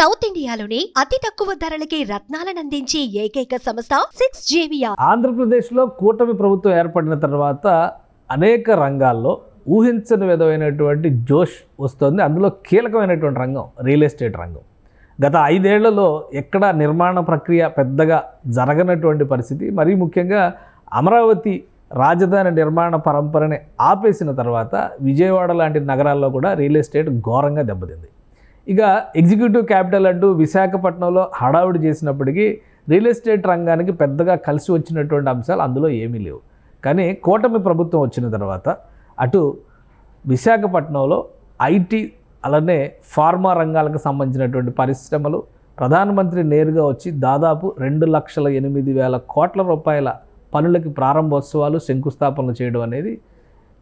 South ఇండియాలోనే అతి తక్కువ ధరలకి రత్నాలను అందించే ఏకైక సంస్థ 6JVR. ఆంధ్రప్రదేశ్లో కూటమి ప్రభుత్వం ఏర్పడిన తర్వాత అనేక రంగాల్లో ఊహించని విధమైనటువంటి జోష్ వస్తుంది. అందులో కీలకమైనటువంటి రంగం రియల్ ఎస్టేట్ రంగం. గత 5 ఏళ్లలో ఎక్కడ నిర్మాణ ప్రక్రియ పెద్దగా జరగనటువంటి పరిస్థితి, మరీ ముఖ్యంగా అమరావతి రాజధాని నిర్మాణ పరంపరని ఆపేసిన తర్వాత విజయవాడ లాంటి నగరాల్లో కూడా రియల్ ఎస్టేట్ ఘోరంగా దెబ్బతింది. ఇక ఎగ్జిక్యూటివ్ క్యాపిటల్ అంటూ విశాఖపట్నంలో హడావుడి చేసినప్పటికీ రియల్ ఎస్టేట్ రంగానికి పెద్దగా కలిసి వచ్చినటువంటి అంశాలు అందులో ఏమీ లేవు. కానీ కూటమి ప్రభుత్వం వచ్చిన తర్వాత అటు విశాఖపట్నంలో ఐటీ అలానే ఫార్మా రంగాలకు సంబంధించినటువంటి పరిశ్రమలు ప్రధానమంత్రి నేరుగా వచ్చి దాదాపు 2,08,000 కోట్ల రూపాయల పనులకి ప్రారంభోత్సవాలు శంకుస్థాపనలు చేయడం అనేది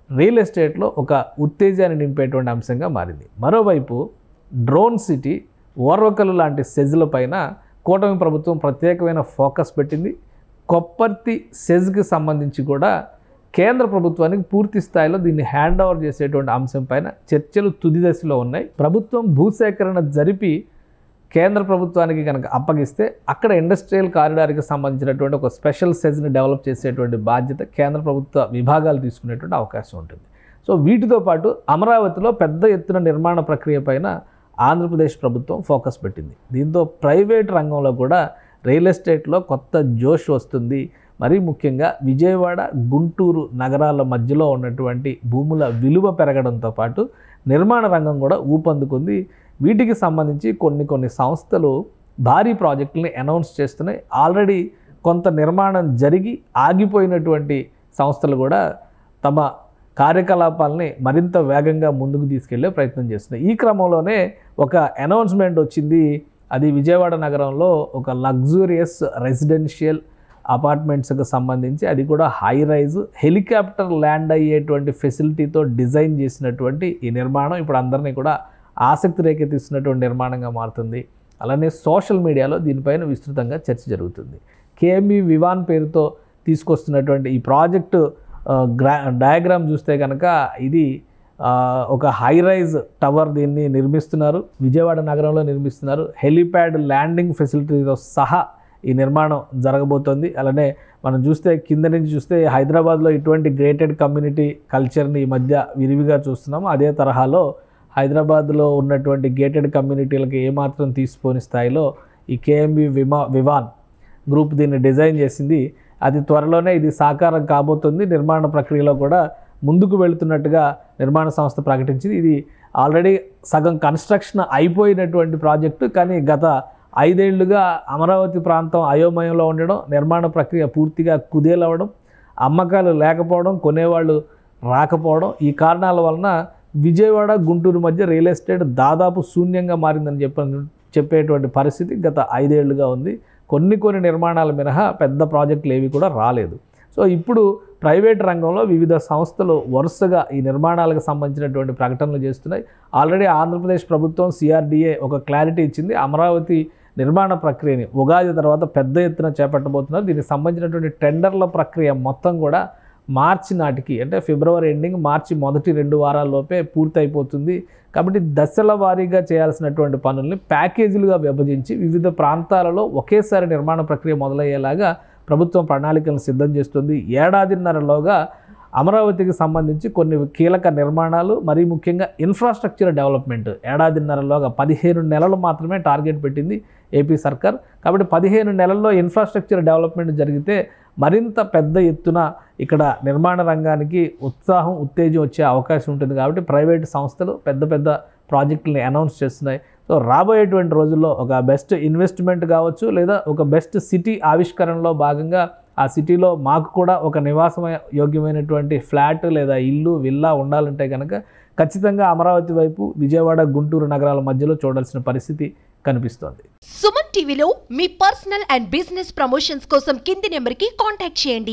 రియల్ ఎస్టేట్లో ఒక ఉత్తేజాన్ని నింపేటువంటి అంశంగా మారింది. మరోవైపు డ్రోన్ సిటీ, ఓర్వకలు లాంటి సెజ్ల పైన కూటమి ప్రభుత్వం ప్రత్యేకమైన ఫోకస్ పెట్టింది. కొప్పర్తి సెజ్కి సంబంధించి కూడా కేంద్ర ప్రభుత్వానికి పూర్తి స్థాయిలో దీన్ని హ్యాండ్ ఓవర్ చేసేటువంటి అంశం పైన చర్చలు తుది దశలో ఉన్నాయి. ప్రభుత్వం భూసేకరణ జరిపి కేంద్ర ప్రభుత్వానికి కనుక అప్పగిస్తే అక్కడ ఇండస్ట్రియల్ కారిడార్కి సంబంధించినటువంటి ఒక స్పెషల్ సెజ్ని డెవలప్ చేసేటువంటి బాధ్యత కేంద్ర ప్రభుత్వ విభాగాలు తీసుకునేటువంటి అవకాశం ఉంటుంది. సో వీటితో పాటు అమరావతిలో పెద్ద ఎత్తున నిర్మాణ ప్రక్రియ పైన ఆంధ్రప్రదేశ్ ప్రభుత్వం ఫోకస్ పెట్టింది. దీంతో ప్రైవేట్ రంగంలో కూడా రియల్ ఎస్టేట్లో కొత్త జోష్ వస్తుంది. మరీ ముఖ్యంగా విజయవాడ, గుంటూరు నగరాల మధ్యలో ఉన్నటువంటి భూముల విలువ పెరగడంతో పాటు నిర్మాణ రంగం కూడా ఊపందుకుంది. వీటికి సంబంధించి కొన్ని సంస్థలు భారీ ప్రాజెక్టులని అనౌన్స్ చేస్తున్నాయి. ఆల్రెడీ కొంత నిర్మాణం జరిగి ఆగిపోయినటువంటి సంస్థలు కూడా తమ కార్యకలాపాలని మరింత వేగంగా ముందుకు తీసుకెళ్లే ప్రయత్నం చేస్తున్నాయి. ఈ క్రమంలోనే ఒక అనౌన్స్మెంట్ వచ్చింది. అది విజయవాడ నగరంలో ఒక లగ్జూరియస్ రెసిడెన్షియల్ అపార్ట్మెంట్స్కి సంబంధించి, అది కూడా హై రైజ్ హెలికాప్టర్ ల్యాండ్ అయ్యేటువంటి ఫెసిలిటీతో డిజైన్ చేసినటువంటి ఈ నిర్మాణం ఇప్పుడు అందరినీ కూడా ఆసక్తి రేకెత్తిస్తున్నటువంటి నిర్మాణంగా మారుతుంది. అలానే సోషల్ మీడియాలో దీనిపైన విస్తృతంగా చర్చ జరుగుతుంది. కేఎంబి వివాన్ పేరుతో తీసుకొస్తున్నటువంటి ఈ ప్రాజెక్టు డయాగ్రామ్ చూస్తే కనుక ఇది ఒక హై రైజ్ టవర్, దీన్ని నిర్మిస్తున్నారు, విజయవాడ నగరంలో నిర్మిస్తున్నారు. హెలిప్యాడ్ ల్యాండింగ్ ఫెసిలిటీతో సహా ఈ నిర్మాణం జరగబోతోంది. అలానే మనం చూస్తే కింద నుంచి చూస్తే హైదరాబాద్లో ఇటువంటి గ్రేటెడ్ కమ్యూనిటీ కల్చర్ని ఈ మధ్య విరివిగా చూస్తున్నాము. అదే తరహాలో హైదరాబాద్లో ఉన్నటువంటి గేటెడ్ కమ్యూనిటీలకు ఏమాత్రం తీసిపోని స్థాయిలో ఈ కేఎంబి వివాన్ గ్రూప్ దీన్ని డిజైన్ చేసింది. అతి త్వరలోనే ఇది సాకారం కాబోతుంది. నిర్మాణ ప్రక్రియలో కూడా ముందుకు వెళుతున్నట్టుగా నిర్మాణ సంస్థ ప్రకటించింది. ఇది ఆల్రెడీ సగం కన్స్ట్రక్షన్ అయిపోయినటువంటి ప్రాజెక్టు. కానీ గత 5 ఏళ్లుగా అమరావతి ప్రాంతం అయోమయంలో ఉండడం, నిర్మాణ ప్రక్రియ పూర్తిగా కుదేలవ్వడం, అమ్మకాలు లేకపోవడం, కొనేవాళ్ళు రాకపోవడం, ఈ కారణాల వలన విజయవాడ, గుంటూరు మధ్య రియల్ ఎస్టేట్ దాదాపు శూన్యంగా మారిందని చెప్పేటువంటి పరిస్థితి గత 5 ఏళ్లుగా ఉంది. కొన్ని నిర్మాణాల మినహా పెద్ద ప్రాజెక్టులు ఏవి కూడా రాలేదు. సో ఇప్పుడు ప్రైవేట్ రంగంలో వివిధ సంస్థలు వరుసగా ఈ నిర్మాణాలకు సంబంధించినటువంటి ప్రకటనలు చేస్తున్నాయి. ఆల్రెడీ ఆంధ్రప్రదేశ్ ప్రభుత్వం CRDA ఒక క్లారిటీ ఇచ్చింది. అమరావతి నిర్మాణ ప్రక్రియని ఉగాది తర్వాత పెద్ద ఎత్తున చేపట్టబోతున్నారు. దీనికి సంబంధించినటువంటి టెండర్ల ప్రక్రియ మొత్తం కూడా మార్చి నాటికి, అంటే ఫిబ్రవరి ఎండింగ్, మార్చి మొదటి 2 వారాల్లోపే పూర్తి అయిపోతుంది. కాబట్టి దశల వారీగా చేయాల్సినటువంటి పనుల్ని ప్యాకేజీలుగా విభజించి వివిధ ప్రాంతాలలో ఒకేసారి నిర్మాణ ప్రక్రియ మొదలయ్యేలాగా ప్రభుత్వం ప్రణాళికలను సిద్ధం చేస్తుంది. ఏడాదిన్నరలోగా అమరావతికి సంబంధించి కొన్ని కీలక నిర్మాణాలు, మరీ ముఖ్యంగా ఇన్ఫ్రాస్ట్రక్చర్ డెవలప్మెంట్ ఏడాదిన్నరలోగా 15 నెలలు మాత్రమే టార్గెట్ పెట్టింది ఏపీ సర్కార్. కాబట్టి 15 నెలల్లో ఇన్ఫ్రాస్ట్రక్చర్ డెవలప్మెంట్ జరిగితే మరింత పెద్ద ఎత్తున ఇక్కడ నిర్మాణ రంగానికి ఉత్తేజం వచ్చే అవకాశం ఉంటుంది. కాబట్టి ప్రైవేట్ సంస్థలు పెద్ద ప్రాజెక్టులని అనౌన్స్ చేస్తున్నాయి. సో రాబోయేటువంటి రోజుల్లో ఒక బెస్ట్ ఇన్వెస్ట్మెంట్ కావచ్చు, లేదా ఒక బెస్ట్ సిటీ ఆవిష్కరణలో భాగంగా ఆ సిటీలో మాకు కూడా ఒక నివాస యోగ్యమైనటువంటి ఫ్లాట్ లేదా ఇల్లు, విల్లా ఉండాలంటే కనుక ఖచ్చితంగా అమరావతి వైపు విజయవాడ, గుంటూరు నగరాల మధ్యలో చూడాల్సిన పరిస్థితి కనిపిస్తోంది. సుమన్ టీవీలో మీ పర్సనల్ అండ్ బిజినెస్ ప్రమోషన్స్ కోసం కింది నెంబర్కి కాంటాక్ట్ చేయండి.